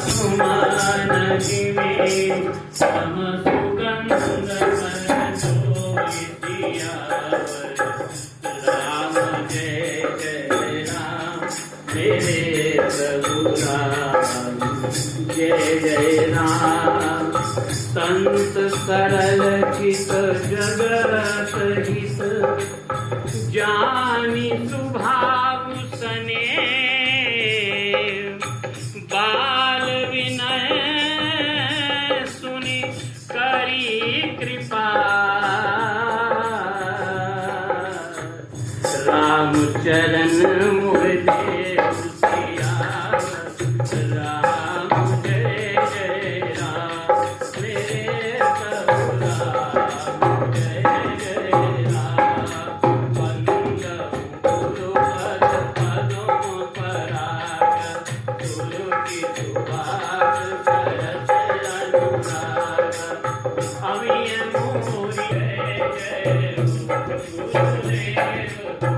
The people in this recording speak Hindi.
सुमन जिमे सम सुगंध राम जय जय राम मेरे प्रभु राम जय जय राम। संत सरल चित जगत हित जानी सुभाव सने बाल विनय सुनि करी कृपा राम चरण मुझ देव सिया राम जय जय राम मेरे प्रभु राम जय जय राम। वंदन गुरुपद पदों पराग तुलसी सुभाष सरस अनुराग अविय मोरी जय जय गुरुदेव।